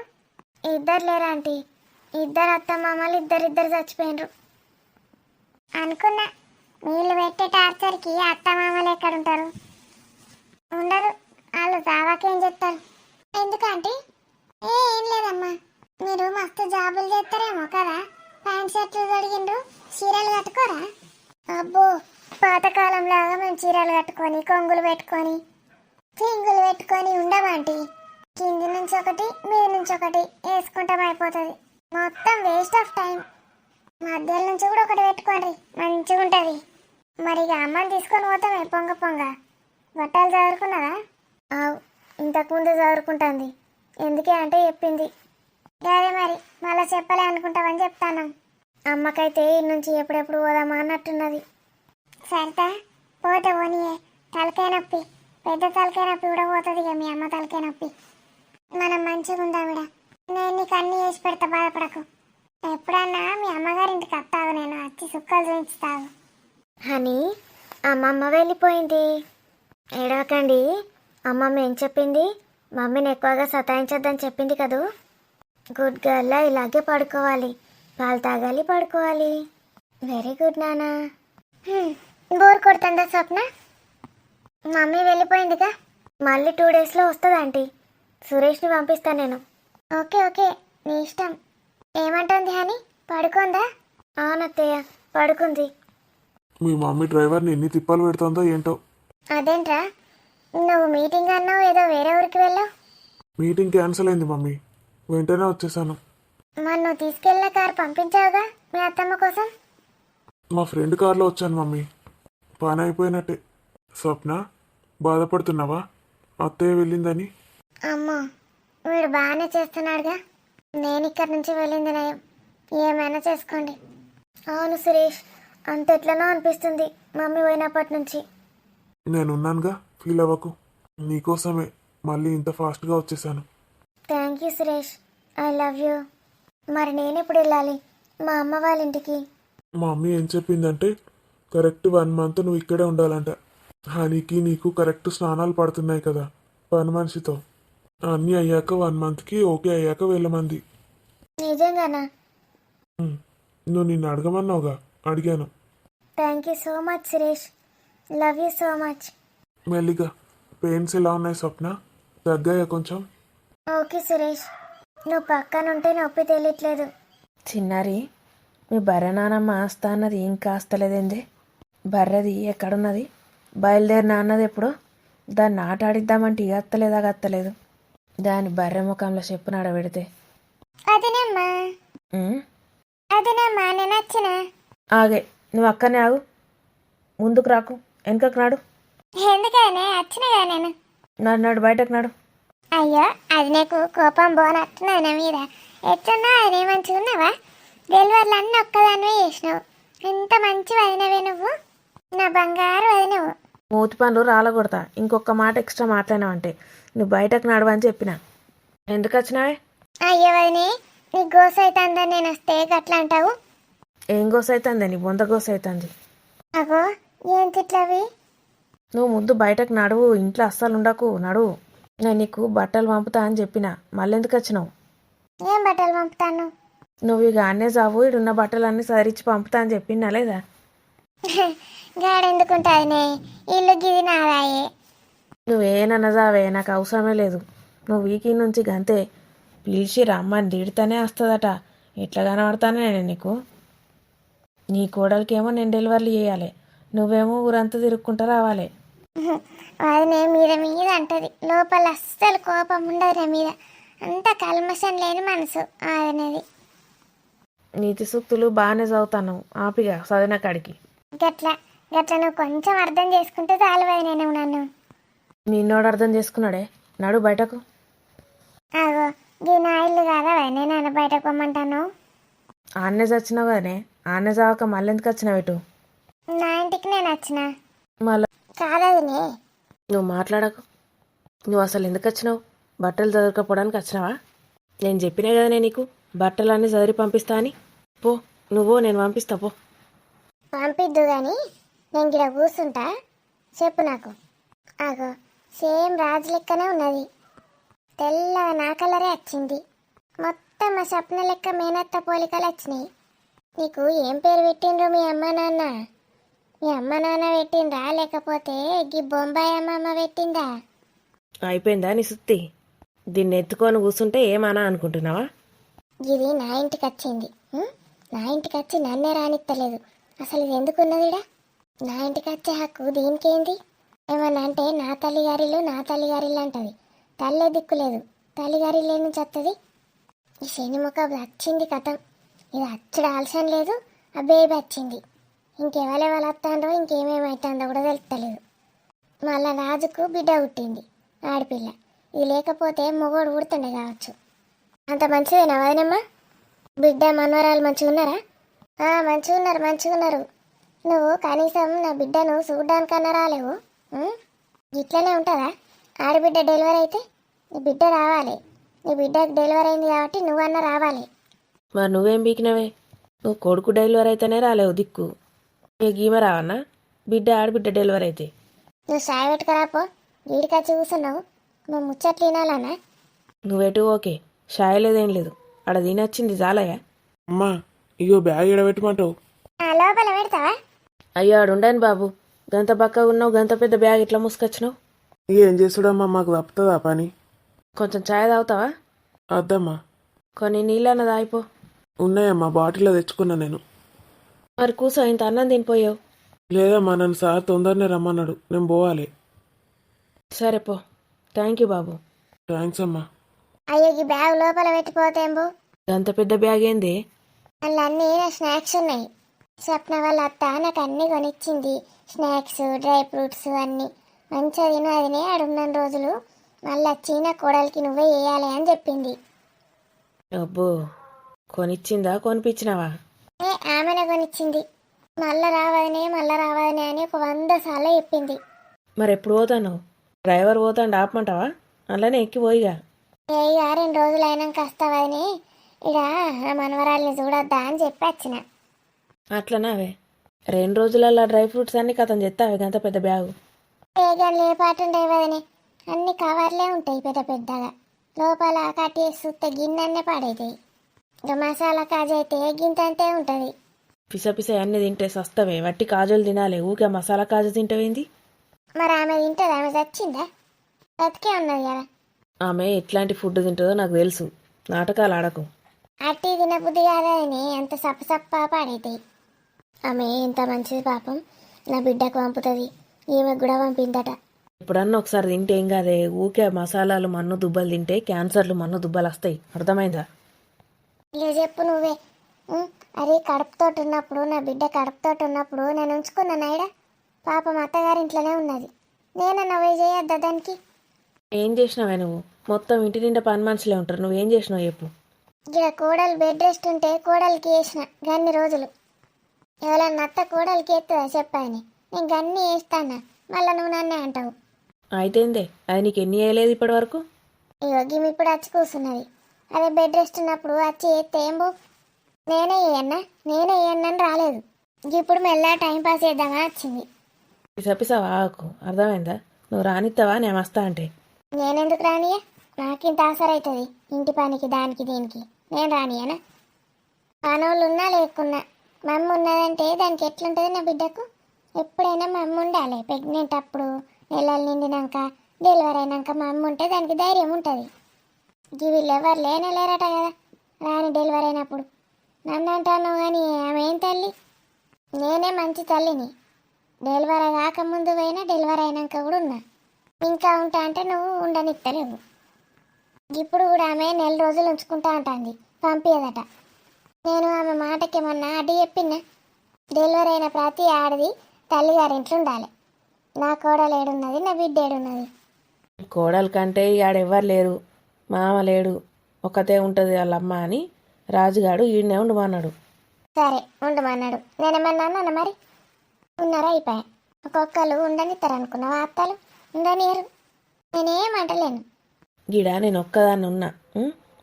ఇద్దరు లేరా ఆంటీ? ఇద్దరు అత్తమామలు ఇద్దరిద్దరు చచ్చిపోయిండ్రు. అనుకున్నా, వీళ్ళు పెట్టే టార్చర్కి అత్తమామలు ఎక్కడుంటారు? ఉండరు. వాళ్ళు దావాకేం చెప్తారు. ఎందుకంటే ఏం లేదమ్మా, మీరు మస్తు జాబులు చేస్తారేమో కదా. ప్యాంట్ షర్ట్లు తొడిగిండ్రు, చీరలు కట్టుకోరా? అబ్బో, పాతకాలంలాగా మేము చీరలు కట్టుకొని కొంగులు పెట్టుకొని కింగులు పెట్టుకొని ఉండమంటీ. కింది నుంచి ఒకటి మీద నుంచి ఒకటి వేసుకుంటాం, అయిపోతుంది. మొత్తం వేస్ట్ ఆఫ్ టైం. మధ్యలో నుంచి కూడా ఒకటి పెట్టుకోండి, మంచిగా ఉంటుంది. మరి ఇక అమ్మని తీసుకొని పోతామే పొంగ. బట్టలు చదువుకున్నారా? ఇంతకుముందు చదువుకుంటుంది. ఎందుకే అంటే చెప్పింది. అదే మరి మళ్ళీ చెప్పలే అనుకుంటావని చెప్తాను. అమ్మకైతే ఇన్ని నుంచి ఎప్పుడెప్పుడు పోదామా అన్నట్టున్నది. సరితా పోతే పోనీయే, తలకాయ నొప్పి, పెద్ద తలకాయ నొప్పి కూడా పోతుంది. ఇక మీ అమ్మ తలకాయ నొప్పి. మనం మంచిగా ఉందామిడ. నేను నీకు అన్నీ చేసి పెడతా, బాధపడకు. ఎప్పుడన్నా మీ అమ్మగారింటికి వస్తావు, నేను వచ్చి సుక్కలు చూపిస్తావు. అని అమ్మమ్మ వెళ్ళిపోయింది. ఏడవకండి, అమ్మమ్మ ఏం చెప్పింది? మమ్మీని ఎక్కువగా సతాయించొద్దని చెప్పింది కదూ. గుడ్ గర్ల్లా ఇలాగే పడుకోవాలి, పాలు తాగాలి, పడుకోవాలి. వెరీ గుడ్ నానా. బోర్ కొడుతుందా స్వప్న? మమ్మీ వెళ్ళిపోయిందిగా, మళ్ళీ 2 డేస్లో వస్తుంది ఆంటీ. సురేష్ని పంపిస్తాను నేను. ఓకే నీ ఇష్టం. ఏమంటుంది హని, పడుకుందా? అవునత్తయ్య పడుకుంది. మీ మమ్మీ డ్రైవర్ని ఎన్ని తిప్పలు పెడుతుందో ఏంటో. అదేంట్రా, నువ్వు మీటింగ్ అన్నావు, ఏదో వేరే ఊరికి వెళ్ళావు. మీటింగ్ క్యాన్సిల్ అయింది మమ్మీ, వెంటనే వచ్చేసాను. మరి నువ్వు తీసుకెళ్ళిన కారు పంపించావుగా మీ అత్తమ్మ కోసం. మా ఫ్రెండ్ కార్లో వచ్చాను మమ్మీ, పని అయిపోయినట్టే. స్వప్న, బాధపడుతున్నావా అత్తయ్య వెళ్ళిందని? అమ్మో, వీడు బాగానే చేస్తున్నాడుగా. నేను ఇక్కడి నుంచి వెళ్ళింది నయం. ఏమైనా చేసుకోండి. అవును సురేష్, అంత ఎట్లనో అనిపిస్తుంది మమ్మీ పోయినప్పటి నుంచి. నేనున్నానుగా, ఫీల్ అవ్వకు. నీకోసమే మళ్ళీ ఇంత ఫాస్ట్గా వచ్చేసాను. Thank you Suresh, I love you. మరి నేను ఎప్పుడు వెళ్ళాలి మా అమ్మ వాళ్ళ ఇంటికి? మా మమ్మీ ఏం చెప్పిందంటే కరెక్ట్ 1 మంత్ నువ్వు ఇక్కడే ఉండాలంట. హనీకి నీకు కరెక్ట్ స్నానాలు పడుతున్నాయి కదా పని మనిషితో. అన్నీ అయ్యాక 1 మంత్కి ఓకే అయ్యాక వెళ్ళమంది. నిజంగానా? నువ్వు నిన్ను అడగమన్నావుగా, అడిగాను. Thank you so much Suresh, love you so much. మెల్లిగా. పెయిన్స్ ఎలా ఉన్నాయి స్వప్న, తగ్గాయా కొంచెం? ఓకే సురేష్, నువ్వు పక్కనుంటే నొప్పి తెలియట్లేదు. చిన్నారి, మీ బర్రె నానమ్మ ఆస్తా అన్నది ఇంకా ఆస్తలేదేంది? బర్రెది ఎక్కడున్నది? బయలుదేరిన అన్నది ఎప్పుడు? దాన్ని ఆట ఆడిద్దామంటే అత్తలేదా అత్తలేదు. దాని బర్రె ముఖంలో చెప్పు నాడ పెడితే. అదేనమ్మా, అదేనమ్మా, నేను వచ్చిన. ఆగే, నువ్వు అక్కనే ఆగు, ముందుకు రాకు, వెనకకు నాడు. ఎందుకనే వచ్చినగా నేను. నాడు నాడు, బయటకు నాడు. అయ్యో, అది నీకు కోపం పోనట్టున్నది నా మీద. ఎట్లున్నా అదే మంచిగా ఉన్నావా? డెలివర్లు అన్నీ ఒక్కదానివే చేసినావు. ఎంత మంచి వదినవే నువ్వు, నా బంగారు వదినవు. మూతి పనులు రాలగొడతా. ఇంకొక మాట ఎక్స్ట్రా మాట్లాడినావంటే నువ్వు బయటకు నడవ అని చెప్పిన. ఎందుకు వచ్చినావే? అయ్యో వదినే, నీ గోస అవుతుందని నేను వస్తే గట్లా అంటావు. ఏం గోస అవుతుంది? నీ బొంద గోస అవుతుంది. అగో, ఏం తిట్లవి? నువ్వు ముందు బయటకు నడువు, ఇంట్లో అస్సలు ఉండకు, నడువు. నేను నీకు బట్టలు పంపుతా అని చెప్పిన, మళ్ళీ ఎందుకు వచ్చినావు? ఏం బట్టలు పంపుతాను? నువ్వు ఇక అన్నే చావు, ఇడున్న బట్టలన్నీ సరిచి పంపుతా అని చెప్పినా లేదా? గాడెందుకుంటాదినే, ఇల్లు గిది నాదాయే. నువ్వేనన్నా చావే, నాకు అవసరమే లేదు. నువ్వు వీకి నుంచి గంతే పిలిచి రమ్మని తిడితేనే వస్తుందట. ఎట్లా కనబడతానే నేను నీకు? నీ కోడలికేమో నేను డెలివరీ చేయాలి, నువ్వేమో ఊరంతా తిరుక్కుంటూ రావాలి. అదినే మీద మీద అంటది, లోపల అస్సలు కోపం ఉండదు నా మీద. అంత కల్మషం లేని మనసు అదనేది. నీతి సూక్తులు బాగానే చదువుతాను, ఆపిగా చదివిన కాడికి. గట్లా గట్లా నువ్వు కొంచెం అర్థం చేసుకుంటే చాలు వదినే నువ్వు నన్ను. నిన్నోడు అర్థం చేసుకున్నాడే, నడు బయటకు. అగో, గీ నా ఇల్లు కాదా వదినే నన్ను బయటకు పొమ్మంటాను? ఆన్నే చచ్చినావు కదనే, ఆన్నే చావక మళ్ళీ ఎందుకు వచ్చినావు ఇటు? నా ఇంటికి నేను వచ్చిన. మళ్ళీ కాదదినే. నువ్వు మాట్లాడకు. నువ్వు అసలు ఎందుకు వచ్చినావు? బట్టలు చదువుకపోవడానికి వచ్చినావా? నేను చెప్పినా కదనే నీకు బట్టలన్నీ చదివి పంపిస్తా అని. పో నువ్వు, నేను పంపిస్తా పో. పంపిద్దు కానీ నేను ఇక్కడ కూర్చుంటా, చెప్పు నాకు. అగో, సేమ్ రాజు లెక్కనే ఉన్నది. తెల్లగా నా కలరే వచ్చింది. మొత్తం మా స్వప్న లెక్క మేనత్త పోలికలు వచ్చినాయి. నీకు ఏం పేరు పెట్టిండ్రు మీ అమ్మ నాన్న? మీ అమ్మ నాన్న పెట్టిండ్రా, లేకపోతే గీ బొంబాయి అమ్మమ్మ పెట్టిందా? అయిపోయిందా నీ సుత్తి? దీన్ని ఎత్తుకొని కూర్చుంటే ఏమన్నా అనుకుంటున్నావా? ఇది నా ఇంటికి వచ్చింది. నా ఇంటికి వచ్చి నన్నే రానిత్తలేదు. అసలు ఇది ఎందుకున్నదిడా? నా ఇంటికి వచ్చే హక్కు దీనికేంది? ఏమన్నా అంటే నా తల్లిగారిలు నా తల్లిగారిలు అంటది. తల్లే దిక్కులేదు, తల్లిగారిలు ఏం నుంచి వస్తుంది? ఈ శని ముఖ వచ్చింది కథం. ఇది అచ్చుడు ఆలస్యం లేదు, ఆ బేబీ వచ్చింది. ఇంకెవరెవరు వస్తాండ్రో ఇంకేమేమవుతుందో కూడా తెలుస్తలేదు. మళ్ళా రాజుకు బిడ్డ పుట్టింది, ఆడపిల్ల. ఇది లేకపోతే మొగోడు పుడుతుండే కావచ్చు. అంత మంచిదేనా వదినమ్మా? బిడ్డ మనవరాలు మంచిగా ఉన్నారా? మంచిగా ఉన్నారు. నువ్వు కనీసం నా బిడ్డను చూడ్డానికన్నా రాలేవు. ఇట్లనే ఉంటుందా? ఆడబిడ్డ డెలివరీ అయితే నీ బిడ్డ రావాలి. నీ బిడ్డకు డెలివరీ అయింది కాబట్టి నువ్వన్నా రావాలి. మరి నువ్వేం బీకినవే? నువ్వు కొడుకు డెలివరీ అయితేనే రాలేవు దిక్కు. నీ గీమ రావన్నా బిడ్డ ఆడబిడ్డ డెలివరీ అయితే? నువ్వు సాయ పెట్టుకురాపో, వీడికి వచ్చి కూర్చున్నావు. నువ్వు ముచ్చట్లు వినాలన్నా? నువ్వెటు ఓకే, షాయ లేదేం లేదు, ఆడ తినొచ్చింది చాలయ్యా. అమ్మా, ఇగో బ్యాగ్ ఎడబెట్టమంటావు? లోపల పెడతావా? అయ్యో ఆడుండను బాబు, గంత బక్కగా ఉన్నావు, గంత పెద్ద బ్యాగ్ ఇట్లా మూసుకొచ్చినావు. ఇక ఏం చేస్తాడమ్మా, మాకు తప్పుతుందా పని? కొంచెం ఛాయ్ తాగుతావా? వద్దమ్మా. కొన్ని నీళ్ళన్న తాగిపో. ఉన్నాయమ్మా, బాటిల్లో తెచ్చుకున్నా నేను. మరి కూసో, ఇంత అన్నం తినిపోయావు. లేదమ్మా, నన్ను సార్ తొందరనే రమ్మన్నాడు, నేను పోవాలి. సరే పో. Thank you Babu. థ్యాంక్స్ అమ్మా. అయ్యో ఈ బ్యాగ్ లోపల పెట్టిపోతేంబు. అంత పెద్ద బ్యాగ్ ఏంది? అందులో అన్నీ స్నాక్స్ ఉన్నాయి. స్వప్న వాళ్ళ అత్త నాకు అన్నీ కొనిచ్చింది. స్నాక్స్, డ్రై ఫ్రూట్స్ అన్నీ. మంచిగా తిను అదినే ఆడున్న రోజులు. మళ్ళీ వచ్చి నా కోడలికి నువ్వే వేయాలి అని చెప్పింది. అబ్బో, కొనిచ్చిందా కొనిపించినావా? ఆమెనే కొనిచ్చింది. మళ్ళా రావదనే అని ఒక 100 సార్లు చెప్పింది. మరి ఎప్పుడు పోతాను? డ్రైవర్ పోతాండి ఆపమంటావా? అందులోనే ఎక్కిపోయిగా. ఏ 2 రోజులు అయినాక వస్తావని ఇక నా మనవరాల్ని చూడొద్దా అని చెప్పి వచ్చిన. అట్లనావే 2 రోజులలో డ్రై ఫ్రూట్స్ అన్ని కథం చెత్తావే గంత పెద్ద బ్యాగు. ఏగలు ఏ పాటు ఉండేవి వదినే. అన్ని కవర్లే ఉంటాయి పెద్ద పెద్దగా. లోపల కట్టేసి చూస్తే గిన్నెన్నే పాడైతాయి. ఇక మసాలా కాజు అయితే గింతంతే ఉంటుంది. పిస అన్ని తింటే సస్తవే. వట్టి కాజులు తినాలి, ఊకే మసాలా కాజు తింటవేంది? మరి ఆమె తింటుంది? ఆమె చచ్చిందా? బతికే ఉన్నది కదా. ఆమె ఎట్లాంటి ఫుడ్ తింటుందో నాకు తెలుసు. నాటకాలు ఆడకు. అట్టి తినబుద్ధి కాదని ఎంత సప్ప పాడైతాయి. ఆమె ఎంత మంచిది పాపం. నా బిడ్డకు పంపుతుంది. ఈమెకు కూడా పంపిందట. ఎప్పుడన్నా ఒకసారి తింటే ఏం కాదే. ఊకే మసాలాలు మన్ను దుబ్బలు తింటే క్యాన్సర్లు మన్ను దుబ్బలు వస్తాయి. అర్థమైందా? ఇక చెప్పు నువ్వే. అది కడుపుతోటి ఉన్నప్పుడు, నా బిడ్డ కడుపుతోటి ఉన్నప్పుడు నేను ఉంచుకున్న నాయడ పాపం అత్తగారి ఇంట్లోనే ఉన్నది. నేనన్నా పోయి చేయొద్దా దానికి? ఏం చేసినావే నువ్వు? మొత్తం ఇంటి నిండా పని మనుషులే ఉంటారు. నువ్వేం చేసినావు చెప్పు. ఇక్కడ కోడలు బెడ్ రెస్ట్ ఉంటే కోడలికి వేసిన గన్ని రోజులు. ఎవరన్నా అత్త కోడలికి ఎత్తుందా చెప్పాయని? నేను గన్ని వేస్తానా? మళ్ళీ నువ్వు నన్నే అంటావు. అయితేందే, అది నీకు ఎన్ని వేయలేదు ఇప్పటి వరకు? ఇగో గిమి ఇప్పుడు వచ్చి కూర్చున్నది. అదే బెడ్ రెస్ట్ ఉన్నప్పుడు వచ్చి ఎత్తే ఏం బో. నేనే వేయన్నని రాలేదు. ఇప్పుడు మెల్ల టైం పాస్ చేద్దామని వచ్చింది. పిస వాకు. అర్థమైందా? నువ్వు రానిస్తావా నేను వస్తా అంటే? నేనెందుకు రానియా? నాకింత ఆసర అవుతుంది ఇంటి పనికి, దానికి దీనికి. నేను రానియనా? పనోళ్ళు ఉన్నా లేకున్నా మమ్మ ఉన్నదంటే దానికి ఎట్లుంటుంది నా బిడ్డకు? ఎప్పుడైనా మమ్మ ఉండాలి. ప్రెగ్నెంట్ అప్పుడు, నెలలు నిండినాక, డెలివరీ అయినాక మమ్మ ఉంటే దానికి ధైర్యం ఉంటుంది. వీళ్ళు ఎవరు లేరట కదా రాని డెలివరీ అయినప్పుడు. నన్ను అంటాను కానీ ఆమె ఏం తల్లి? నేనే మంచి తల్లిని. డెలివరీ కాకముందు పోయినా, డెలివరీ అయినాక కూడా ఉన్నా. ఇంకా ఉంటా అంటే నువ్వు ఉండనిస్తలేవు. ఇప్పుడు కూడా ఆమె 4 రోజులు ఉంచుకుంటా అంటుంది. పంపించదట. నేను ఆమె మాటకేమన్నా అడ్డు చెప్పినా? డెలివరీ అయిన ప్రతి ఆడది తల్లిగారింట్లో ఉండాలి. నా కోడలు ఏడున్నది, నా బిడ్డ ఏడున్నది? కోడలు కంటే ఆడెవ్వరు లేరు. మామ లేడు, ఒక్కతే ఉంటుంది వాళ్ళమ్మ అని రాజుగాడు ఈయన్నే ఉండమన్నాడు. సరే ఉండమన్నాడు. నేనేమన్నా అన్నాను మరి? ఉన్నారా అయిపోయా. ఒక్కొక్కరు ఉండనిస్తారు అనుకున్నావా? అత్తలు ఉండనియరు. నేనేమంటలేను. గీడ నేను ఒక్కదాన్ని ఉన్నా.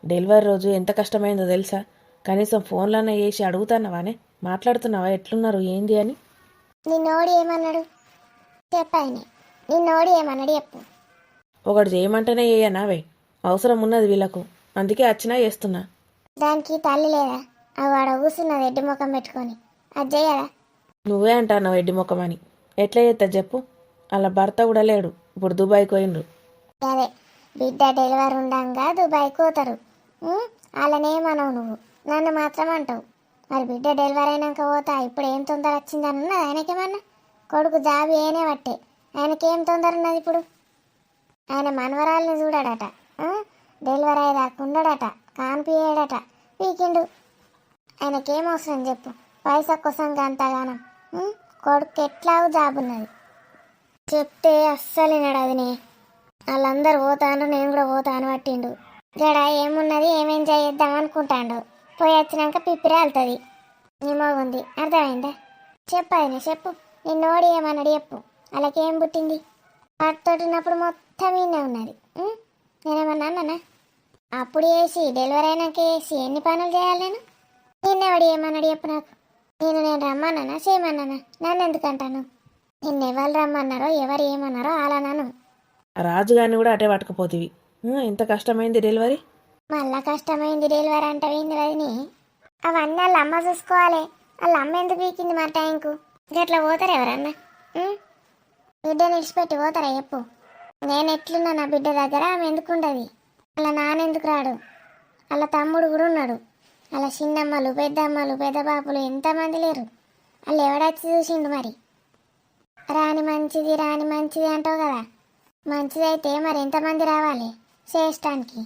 డెలివరీ రోజు ఎంత కష్టమైందో తెలుసా? కనీసం ఫోన్లన్నా చేసి అడుగుతున్నావానే? మాట్లాడుతున్నావా ఎట్లున్నారు ఏంది అని? నిన్నోడి ఏమన్నాడు చెప్పాయని? నిన్నోడి ఏమన్నాడు చెప్పు. ఒకటి చేయమంటేనే చేయనావే. అవసరం ఉన్నది వీళ్ళకు, అందుకే వచ్చినా చేస్తున్నా. దానికి తల్లి లేదా? అవి వాడ కూర్చున్నది ఎడ్డి ముఖం పెట్టుకొని. అది చేయదా? నువ్వే అంటున్నావు ఎడ్డి ముఖమని. ఎట్లా చేస్తా చెప్పు? అలా భర్త కూడా లేడు, ఇప్పుడు దుబాయ్కి పోయిండ్రు. అదే బిడ్డ డెలివరీ ఉండంగా దుబాయ్కి పోతారు. అలానేమనవు నువ్వు, నన్ను మాత్రం అంటావు. మరి బిడ్డ డెలివరీ అయినాక పోతా. ఇప్పుడు ఏం తొందర వచ్చిందని ఉన్నది ఆయనకేమన్నా? కొడుకు జాబ్ ఏనే పట్టే ఆయనకేం తొందర ఉన్నది ఇప్పుడు? ఆయన మనవరాల్ని చూడాడట. డెలివరీ అయ్యేదాకా ఉండడట, కాన్పియ్యాడట. పీకిండు. ఆయనకేం అవసరం చెప్పు? పైసా కోసం అంతగానం. కొడుకు ఎట్లాగూ జాబ్ ఉన్నది. చెప్తే అస్సలు వినడు అదినే. వాళ్ళందరూ పోతాను, నేను కూడా పోతాను పట్టిండు. గడ ఏమున్నది, ఏమేం చేద్దాం అనుకుంటాడు. పోయి వచ్చినాక పిప్పిరాలుతుంది. ఏమోగుంది. అర్థమైందా? చెప్పాయనే చెప్పు. నిన్నోడి ఏమన్నాడు చెప్పు. అలాకేం పుట్టింది? వాటితోటి ఉన్నప్పుడు మొత్తం విన్నే ఉన్నది. నేనేమన్నా అన్నానా? అప్పుడు వేసి డెలివరీ అయినాక వేసి ఎన్ని పనులు చేయాలి నేను? నిన్నెవడు ఏమన్నాడు చెప్పు నాకు. నేను రమ్మన్నానా చేయమన్నానా? నన్ను ఎందుకు అంటాను? నిన్నెవరు రమ్మన్నారో ఎవరు ఏమన్నారో అలా నన్ను. రాజుగారిని కూడా అటే పట్టుకుపోతివి. ఎంత కష్టమైంది డెలివరీ. మళ్ళా కష్టమైంది డెలివరీ అంటే ఏంది వదిని? అవన్నీ వాళ్ళ అమ్మ చూసుకోవాలి. వాళ్ళ అమ్మ ఎందుకు వీకింది మరి టైంకు? గట్లా పోతారు ఎవరన్నా? బిడ్డని విడిచిపెట్టి పోతారా చెప్పు? నేను ఎట్లున్నా నా బిడ్డ దగ్గర ఆమె ఎందుకు ఉండదు? వాళ్ళ నాన్నెందుకు రాడు? వాళ్ళ తమ్ముడు కూడా ఉన్నాడు. వాళ్ళ చిన్నమ్మలు, పెద్దమ్మలు, పెద్ద బాపులు ఎంతమంది లేరు? వాళ్ళు ఎవడొచ్చి చూసిండు మరి? రాని మంచిది అంటావు కదా. మంచిదైతే మరి ఎంతమంది రావాలి చేసడానికి?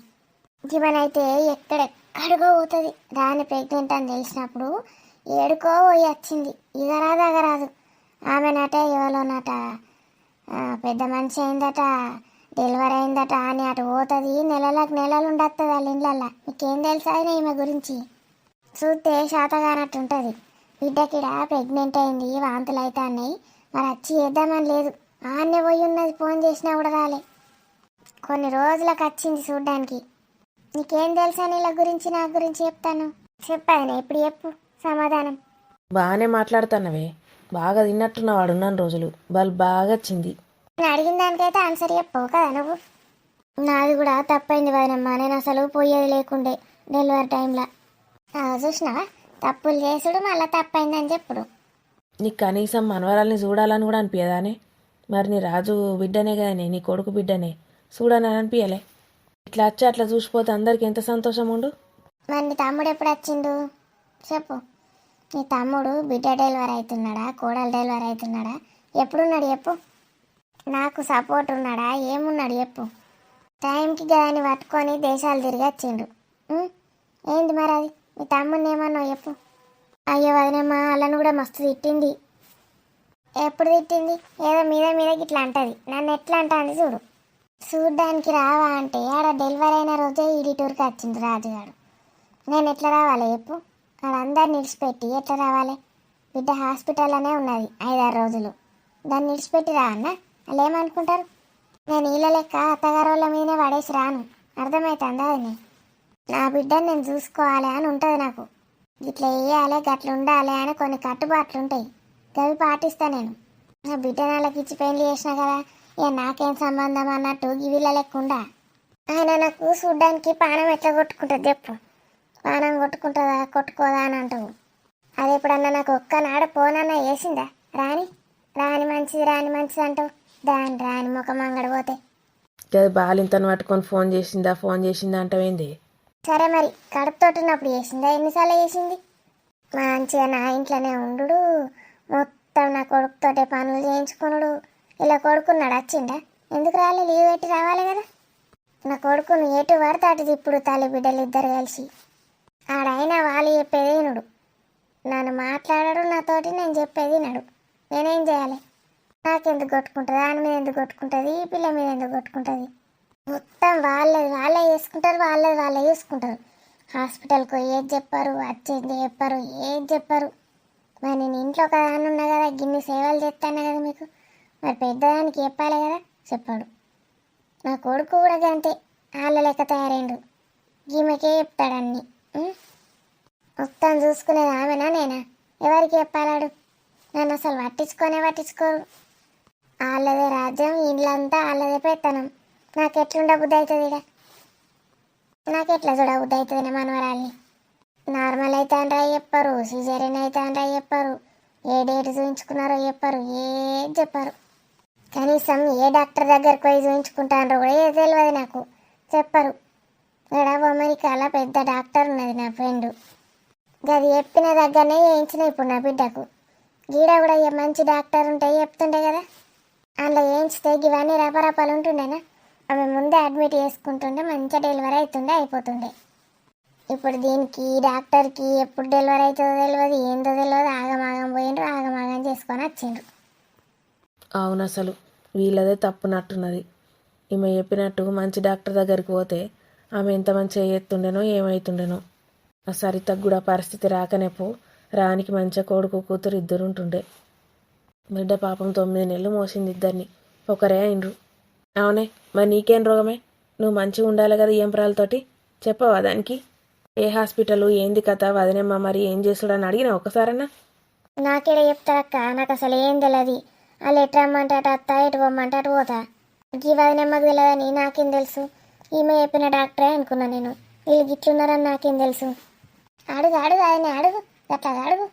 ఇవనైతే ఎక్కడెక్కడికో పోతుంది. దాన్ని ప్రెగ్నెంట్ అని తెలిసినప్పుడు ఏడుకో పోయి వచ్చింది. ఇగరాదు అగరాదు. ఆమెనట ఎవరోనట పెద్ద మనిషి అయిందట, డెలివరీ అయిందట అని అటు పోతుంది. నెలలకు నెలలు ఉండొస్తుంది వాళ్ళ ఇళ్ళల్లో. మీకేం తెలుసా ఈమె గురించి? చూస్తే శాతగానట్టు ఉంటుంది. బిడ్డకిడ ప్రెగ్నెంట్ అయింది, వాంతులు అయితే అన్నాయి. మరి వచ్చి చేద్దామని లేదు. ఆన్నే పోయి ఉన్నది, ఫోన్ చేసినా కూడా రాలే. కొన్ని రోజులకు వచ్చింది చూడ్డానికి. నీకేం తెలుసా నీళ్ళ గురించి నా గురించి చెప్తాను. చెప్పాను ఇప్పుడు చెప్పు సమాధానం. బాగానే మాట్లాడుతున్నావే, బాగా తిన్నట్టున్నావు వాడున్నాను రోజులు. వాళ్ళు బాగా వచ్చింది. నేను అడిగిన దానికైతే ఆన్సర్ చెప్పవు కదా నువ్వు. నాది కూడా తప్పైంది వదినమ్మా. నేను అసలు పోయేది లేకుండే డెలివరీ టైంలో. చూసినావా, తప్పులు చేసుడు మళ్ళీ తప్పైందని చెప్పుడు. నీకు కనీసం మనవరాల్ని చూడాలని కూడా అనిపించదానే? మరి నీ రాజు బిడ్డనే కదనే, నీ కొడుకు బిడ్డనే, చూడని అనిపించలే? ఇట్లా వచ్చి అట్లా చూసిపోతే అందరికి ఎంత సంతోషం ఉండు. మరి నీ తమ్ముడు ఎప్పుడు వచ్చిండు చెప్పు. నీ తమ్ముడు బిడ్డ డెలివరీ అవుతున్నాడా, కోడలు డెలివరీ అవుతున్నాడా, ఎప్పుడున్నాడు చెప్పు. నాకు సపోర్ట్ ఉన్నాడా, ఏమున్నాడు చెప్పు. టైంకి గాని పట్టుకొని దేశాలు తిరిగి వచ్చిండు. ఏంది మరి అది? మీ తమ్ముడిని ఏమన్నావు చెప్పు. అయ్యో వదినమ్మా, వాళ్ళని కూడా మస్తు తిట్టింది. ఎప్పుడు తిట్టింది? ఏదో మీద మీద ఇట్లా అంటది. నన్ను ఎట్లా అంటుంది చూడు. చూడ్డానికి రావా అంటే ఆడ డెలివరీ అయిన రోజే ఈడిటూర్కి వచ్చింది రాజుగాడు. నేను ఎట్లా రావాలి చెప్పు? ఆడందరిని నిలిచిపెట్టి ఎట్లా రావాలి? బిడ్డ హాస్పిటల్లోనే ఉన్నది 5-6 రోజులు. దాన్ని నిలిచిపెట్టి రావన్నా? వాళ్ళు ఏమనుకుంటారు? నేను వీళ్ళ లెక్క అత్తగారు వాళ్ళ మీదనే పడేసి రాను. అర్థమవుతుందా? అది నా బిడ్డను నేను చూసుకోవాలి అని ఉంటుంది నాకు. ఇట్లా వేయాలి, గట్ల ఉండాలి అని కొన్ని కట్టుబాట్లు ఉంటాయి. గవి పాటిస్తా నేను. నా బిడ్డ నాళ్ళకి ఇచ్చి పెళ్లి చేసినా కదా, ఇక నాకేం సంబంధం అన్నట్టు వీళ్ళ లెక్కుండా. ఆయన నాకు చూడ్డానికి పానం ఎట్లా కొట్టుకుంటుంది చెప్పు. పానం కొట్టుకుంటుందా కొట్టుకోదా అని అంటావు. అది ఎప్పుడన్నా నాకు ఒక్కనాడు పోనన్నా వేసిందా? రాని రాని మంచిది, రాని మంచిది అంటావు. దాని రాని ముఖం అంగడిపోతే. కదా బాలింతను పట్టుకొని ఫోన్ చేసిందా అంటావేంది? సరే మరి కడుపుతోటున్నప్పుడు చేసిందా? ఎన్నిసార్లు చేసింది? మంచిగా నా ఇంట్లోనే ఉండు, మొత్తం నా కొడుకుతోటే పనులు చేయించుకున్నాడు. ఇలా కొడుకున్నాడు వచ్చిండా? ఎందుకు రాలే? లీవ్ పెట్టి రావాలి కదా. నా కొడుకును ఎటు పడితే అటు ఇప్పుడు తల్లి బిడ్డలు ఇద్దరు కలిసి ఆడైనా వాళ్ళు చెప్పేది వినుడు. నన్ను మాట్లాడడు నాతోటి, నేను చెప్పేది వినడు. నేనేం చేయాలి? నాకెందుకు కొట్టుకుంటుంది? దాని మీద ఎందుకు కొట్టుకుంటుంది? ఈ పిల్ల మీద ఎందుకు కొట్టుకుంటుంది? మొత్తం వాళ్ళే చేసుకుంటారు, వాళ్ళే చూసుకుంటారు. హాస్పిటల్కి ఏది చెప్పారు, వచ్చేది చెప్పారు, ఏది చెప్పారు. మరి నేను ఇంట్లో కదా అని ఉన్నా కదా, గిన్ని సేవలు చేస్తాను కదా మీకు. మరి పెద్దదానికి చెప్పాలి కదా, చెప్పాడు. నా కొడుకు కూడా అంతే, వాళ్ళ లెక్క తయారైండు. ఈమెకే చెప్తాడన్ని. మొత్తం చూసుకునేది ఆమెనా నేనా? ఎవరికి చెప్పాలాడు? నన్ను అసలు పట్టించుకోరు. వాళ్ళదే రాజ్యం, ఇండ్లంతా వాళ్ళదే పెత్తనం. నాకెట్లుండ బుద్ధి అవుతుంది ఇక? నాకెట్లా చూడ బుద్ధి అవుతుంది మనవరాల్ని? నార్మల్ అయితే అంటారా చెప్పారు, సిజేరియన్ అయితే అంటారా చెప్పారు, ఏ డేట్ చూపించుకున్నారో చెప్పారు, ఏది చెప్పారు. కనీసం ఏ డాక్టర్ దగ్గరకు పోయి చూపించుకుంటారో కూడా ఏది తెలియదు నాకు, చెప్పరు. ఇక్కడ అమెరికాలో పెద్ద డాక్టర్ ఉన్నది నా ఫ్రెండ్. గది చెప్పిన దగ్గరనే చేయించిన ఇప్పుడు నా బిడ్డకు. గీడ కూడా మంచి డాక్టర్ ఉంటాయి చెప్తుండే కదా, అందులో చేయించితే ఇవన్నీ రపరపాలు ఉంటుండేనా? ఆమె ముందే అడ్మిట్ చేసుకుంటుండే, మంచిగా డెలివరీ అవుతుండే, అయిపోతుండే. ఇప్పుడు దీనికి డాక్టర్కి ఎప్పుడు డెలివరీ అవుతుందో తెలియదు, ఏందో తెలియదు. ఆగమాగం పోయిండ్రు, ఆగమాగం చేసుకొని వచ్చిండ్రు. అవును, అసలు వీళ్ళదే తప్పునట్టున్నది. ఈమె చెప్పినట్టు మంచి డాక్టర్ దగ్గరికి పోతే ఆమె ఎంత మంచిగా చేస్తుండేనో ఏమవుతుండేనో. ఆ సరితకు కూడా పరిస్థితి రాకనేపో రానికి మంచిగా కొడుకు కూతురు ఇద్దరు ఉంటుండే. బిడ్డ పాపం 9 నెలలు మోసింది ఇద్దరిని, ఒకరే అయినరు. అవునే, మరి నీకేం రోగమే? నువ్వు మంచిగా ఉండాలి కదా ఏంప్రాలతోటి. చెప్పవా దానికి? ఏ హాస్పిటల్ ఏంది కథ వదినమ్మ మరి ఏం చేసుడని అడిగినా ఒకసారన్నా? నాకేడ చెప్తారక్క, నాకు అసలు ఏం తెలియదు. వాళ్ళు ఎటు రమ్మంటే అటు వస్తా, ఎటు పోమ్మంటే అటు పోతా. ఈ వదినమ్మకు తెలియదని నాకేం తెలుసు? ఈమె చెప్పిన డాక్టరే అనుకున్నా నేను. వీళ్ళు గిట్లున్నారని నాకేం తెలుసు? అడుగు ఆయన అడుగు, అట్లా అడుగు.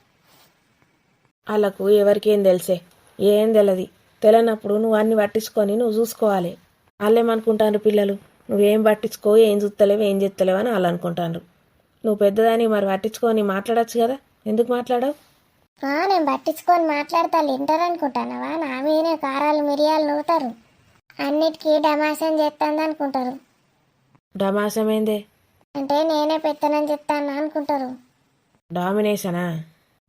వాళ్ళకు ఎవరికేం తెలిసే? ఏం తెలియదు. తెలియనప్పుడు నువ్వు అన్ని పట్టించుకొని నువ్వు చూసుకోవాలి. వాళ్ళేమనుకుంటారు పిల్లలు, నువ్వేం పట్టించుకో, ఏం చూస్తలేవు, ఏం చెప్తలేవు అని వాళ్ళు అనుకుంటారు. నువ్వు పెద్దదాన్ని మరి పట్టించుకొని మాట్లాడచ్చు కదా, ఎందుకు మాట్లాడవు? నేను పట్టించుకొని మాట్లాడతా వింటారు అనుకుంటానవా? నా మీదనే కారాలు మిరియాలు నవ్వుతారు. అన్నిటికీ డమాషన్ చేస్తాను అనుకుంటారు. డమాసమేందే? అంటే నేనే పెత్తనని చెప్తాను అనుకుంటారు. డామినేషనా?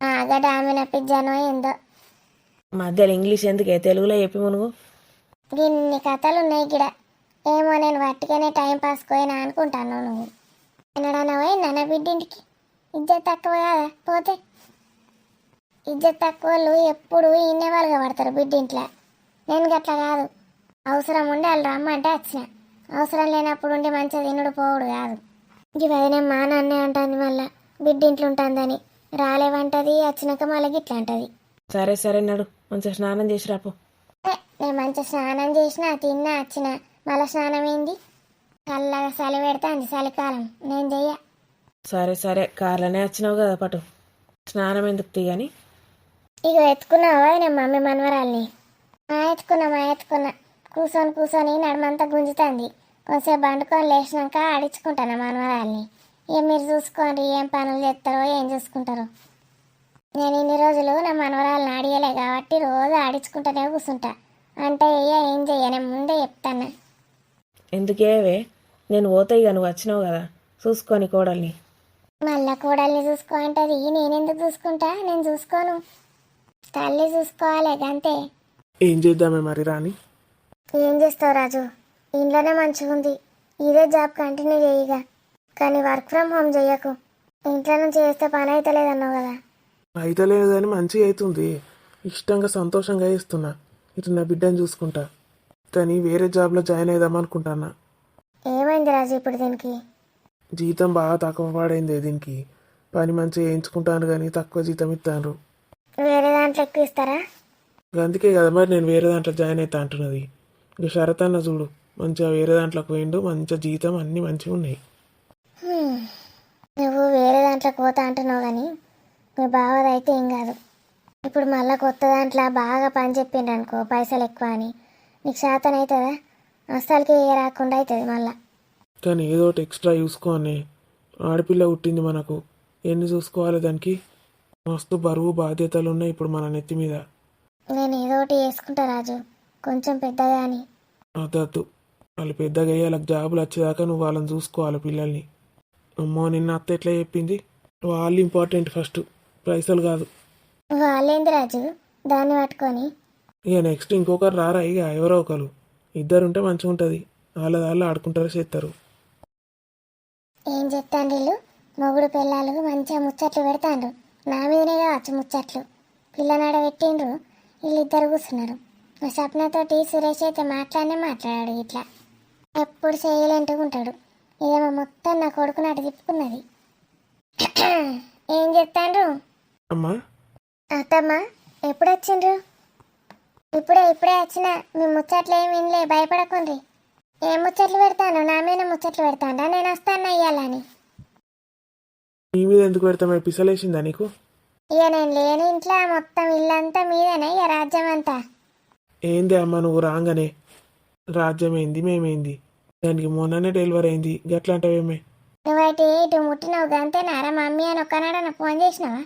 ఆగా డామిన పిజ్జానో ఏందో. మధ్యలో ఇంగ్లీష్ ఎందుకే, తెలుగులో చెప్పి మునుగు. ఇన్ని కథలు ఉన్నాయి గిడ. ఏమో నేను వట్టిగానే టైం పాస్ పోయినా అనుకుంటాను. నువ్వు ఎన్నడన్నా పోయిందా నా బిడ్డింటికి? ఇజ్జత్ తక్కువ కదా పోతే. ఇజ్జత్ తక్కువ వాళ్ళు ఎప్పుడు ఇన్నేవాళ్ళుగా పడతారు బిడ్డింట్లో. నేను గట్లా కాదు. అవసరం ఉండి వాళ్ళు రమ్మంటే వచ్చిన. అవసరం లేనప్పుడు ఉండి మంచిగా తినుడు పోవుడు కాదు. ఇక వదినే మా నాన్నే అంటుంది మళ్ళా బిడ్డింట్లో ఉంటుందని. రాలేవంటది, వచ్చినాక మళ్ళీ గిట్లా అంటది. సరే సరే నడు, మంచిగా స్నానం చేసి రాపో. నేను మంచిగా స్నానం చేసినా తిన్నా వచ్చిన. మళ్ళీ స్నానం ఏంది? చల్లగా చలి పెడతాంది చలికాలం. నేను చెయ్య. సరే సరే, కార్లోనే వచ్చినావు కదా పటు. స్నానం ఎందుకు తీయని? ఇక ఎత్తుకున్నావా నేను మమ్మీ మనవరాల్ని? ఎత్తుకున్నా. కూర్చొని నడమంతా గుంజుతుంది. కొంచెంసేపు బండుకొని లేచినాక ఆడించుకుంటాను మనవరాల్ని. ఇక మీరు చూసుకోండి ఏం పనులు చేస్తారో ఏం చూసుకుంటారో. నేను ఇన్ని రోజులు నా మనవరాలను ఆడియలే కాబట్టి రోజు ఆడించుకుంటూనే కూర్చుంటా. అంటే ఏం చెయ్య నేను ముందే చెప్తాను. ఎందుకేవే, నేను పోతే ఇక నువ్వు వచ్చినావు కదా, చూసుకొని కోడల్ని. మళ్ళా కోడల్ని చూసుకో అంటది. నేనెందుకు చూసుకుంటా? నేను చూసుకోను. తల్లి చూసుకోవాలి అంతే. ఏం చేద్దామే మరి రాని? ఏం చేస్తావు రాజు? ఇంట్లోనే మంచిగా ఉంది. ఇదే జాబ్ కంటిన్యూ చేయగా, కానీ వర్క్ ఫ్రమ్ హోమ్ చెయ్యకు. ఇంట్లో నుంచి చేస్తే పని అయితే లేదన్నావు కదా. అయితే లేదు కానీ మంచిగా అవుతుంది. ఇష్టంగా సంతోషంగా చేస్తున్నా. ఇటు నా బిడ్డను చూసుకుంటా. కానీ వేరే జాబ్లో జాయిన్ అయిదాం అనుకుంటానా. ఏమైంది రాజు ఇప్పుడు దీనికి? జీతం బాగా తక్కువ పడైంది దీనికి. పని మంచిగా చేయించుకుంటాను కానీ తక్కువ జీతం ఇస్తాను. వేరే దాంట్లో ఎక్కువ ఇస్తారా? అందుకే కదా మరి నేను వేరే దాంట్లో జాయిన్ అవుతా అంటున్నది. ఇక శరత్ అన్న చూడు, మంచిగా వేరే దాంట్లోకి పోయిండు. మంచిగా జీతం అన్నీ మంచిగా ఉన్నాయి. నువ్వు వేరే దాంట్లోకి పోతా అంటున్నావు కానీ మీ బావది అయితే ఏం కాదు. ఇప్పుడు మళ్ళీ కొత్త దాంట్లో బాగా పని చెప్పిండు అనుకో, పైసలు ఎక్కువ అని నీకు శాతం అవుతుందా? అస్సలకి ఏ రాకుండా అవుతుంది మళ్ళా. కానీ ఏదో ఒకటి ఎక్స్ట్రా చూసుకోనే. ఆడపిల్ల పుట్టింది మనకు, ఎన్ని చూసుకోవాలి దానికి? మస్తు బరువు బాధ్యతలు ఉన్నాయి ఇప్పుడు మన నెత్తి మీద. నేను ఏదో ఒకటి చేసుకుంటా రాజు, కొంచెం పెద్దగా అని. అదద్దు, వాళ్ళు పెద్దగా అయ్యి వాళ్ళకి జాబులు వచ్చేదాకా నువ్వు వాళ్ళని చూసుకోవాలి పిల్లల్ని. అమ్మో నిన్న అత్త ఎట్లా చెప్పింది? వాళ్ళు ఇంపార్టెంట్ ఫస్ట్, పైసలు కాదు. వాళ్ళేంది రాజు దాన్ని పట్టుకొని? ఇక నెక్స్ట్ ఇంకొకరు రారా, ఇక ఎవరో ఒకరు ఇద్దరుంటే మంచిగా ఉంటుంది. వాళ్ళు ఆడుకుంటారు చేస్తారు. ఏం చెప్తాండ్రు వీళ్ళు? మొగుడు పిల్లలు మంచిగా ముచ్చట్లు పెడతాండ్రు. నా మీదనే కావచ్చు ముచ్చట్లు. పిల్లనాడ పెట్టిండ్రు, వీళ్ళిద్దరు కూర్చున్నారు. మా స్వప్నతోటి సురేష్ అయితే మాట్లాడాడు ఇట్లా. ఎప్పుడు చేయలేంటుగా ఉంటాడు. ఇదేమో మొత్తం నా కొడుకు నాటి తిప్పుకున్నది. ఏం చెప్తాండ్రు? అమ్మా అత్తమ్మ ఎప్పుడు వచ్చిండ్రు? ఇప్పుడే వచ్చిన. మీ ముచ్చట్లు ఏమి వినలే, భయపడకుండ్రి. ఏం ముచ్చట్లు పెడతాను? నా మీద ముచ్చట్లు పెడతాండా? నేను వస్తాను అయ్యాలని. నీ మీద ఎందుకు పెడతామే? పిసలేసిందా నీకు? ఇక నేను లేని ఇంట్లో మొత్తం ఇల్లంతా మీదేనా? ఇక రాజ్యం అంతా. ఏంది అమ్మ నువ్వు రాగానే రాజ్యం ఏంది మేమేంది? దానికి మొన్ననే డెలివరీ అయింది, గట్లాంటివేమే? నువ్వైతే ఇటు ముట్టినవు గంతేనారా? మమ్మీ అని ఒక్కనాడన్నా ఫోన్ చేసినావా?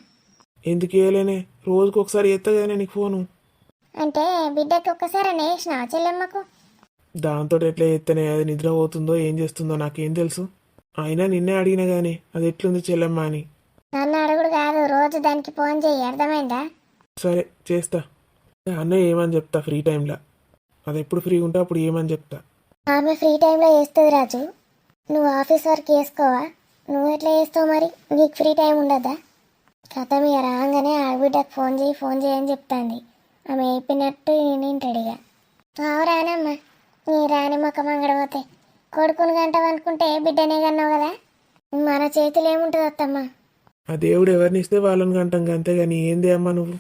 ఎందుకు వేయలేనే? రోజుకి ఒకసారి ఎత్తా కదా నీకు ఫోను. అంటే బిడ్డకి ఒక్కసారి వేసినావా చెల్లెమ్మకు? దాంతో ఎట్లా ఎత్తనే, అది నిద్ర పోతుందో ఏం చేస్తుందో నాకేం తెలుసు. అయినా నిన్నే అడిగినా గానీ అది ఎట్లుంది చెల్లెమ్మ అని. నన్ను అడుగుడు కాదు, రోజు దానికి ఫోన్ చెయ్యి, అర్థమైందా? సరే చేస్తా. అన్నయ్య ఏమని చెప్తా ఫ్రీ టైంలో. అది ఎప్పుడు ఫ్రీ ఉంటే అప్పుడు ఏమని చెప్తా. ఆమె ఫ్రీ టైంలో చేస్తుంది రాజు. నువ్వు ఆఫీస్ వర్క్ చేసుకోవా? నువ్వు ఎట్లా చేస్తావు మరి? నీకు ఫ్రీ టైం ఉండదా? కథ మీద రాగానే ఆడబిడ్డకు ఫోన్ చేయని చెప్తాంది. ఆమె చెప్పినట్టు వింటాడు ఇక. రానమ్మా, నీ రాని మొక్క మంగడపోతే కొడుకుని గంటవు అనుకుంటే బిడ్డనే కన్నావు కదా. మన చేతులు ఏముంటుంది అత్తమ్మా? ఆ దేవుడు ఎవరిని ఇస్తే వాళ్ళని కంటాం అంతేగాని ఏంది అమ్మా నువ్వు?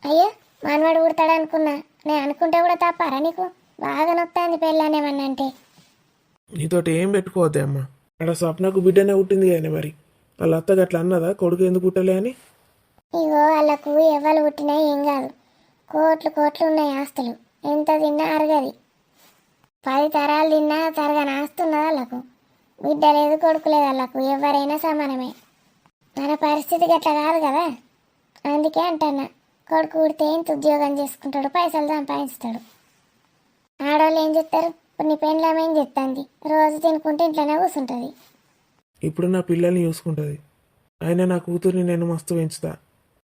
అయ్యో మనవాడు పుడతాడు అనుకున్నా. నేను అనుకుంటే కూడా తప్పారా నీకు? బాగా నొత్తాంది పెళ్ళానేమన్నా అంటే. నీతోటి ఏం పెట్టుకోవద్దే అమ్మా. అక్కడ స్వప్నకు బిడ్డనే పుట్టింది కానీ మరి వాళ్ళ అత్తగా అట్లా అన్నదా కొడుకు ఎందుకు పుట్టలే అని? ఇగో వాళ్ళకు ఎవరు పుట్టినా ఏం కాదు. కోట్లు ఉన్నాయి ఆస్తులు. ఎంత తిన్నా అరగది. 10 తరాలు తిన్నా తరగని ఆస్తున్నది వాళ్ళకు. బిడ్డ లేదు కొడుకు లేదు వాళ్ళకు. ఎవరైనా సమానమే. మన పరిస్థితి గట్లా కాదు కదా. అందుకే అంటన్నా, కొడుకు పుడితే ఎంత ఉద్యోగం చేసుకుంటాడు, పైసలు సంపాదిస్తాడు. ఆడవాళ్ళు ఏం చెప్తారు? ఇప్పుడు నీ పెళ్ళామె ఏం చెప్తాంది? రోజు తినుకుంటే ఇంట్లోనే కూర్చుంటుంది. ఇప్పుడు నా పిల్లల్ని చూసుకుంటుంది. అయినా నా కూతుర్ని నేను మస్తు పెంచుతా,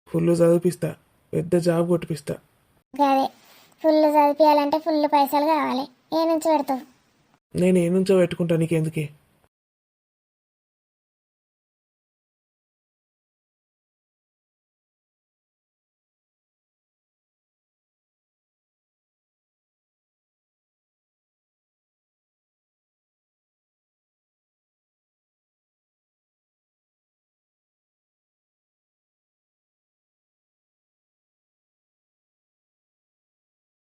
ఫుల్ చదివిపిస్తా, పెద్ద జాబ్ కొట్టిపిస్తా. గదే, ఫుల్ చదివించాలంటే ఫుల్ పైసలు కావాలి. ఏ నుంచి పెడతావు? నేను ఏ నుంచో పెట్టుకుంటా, నీకెందుకే?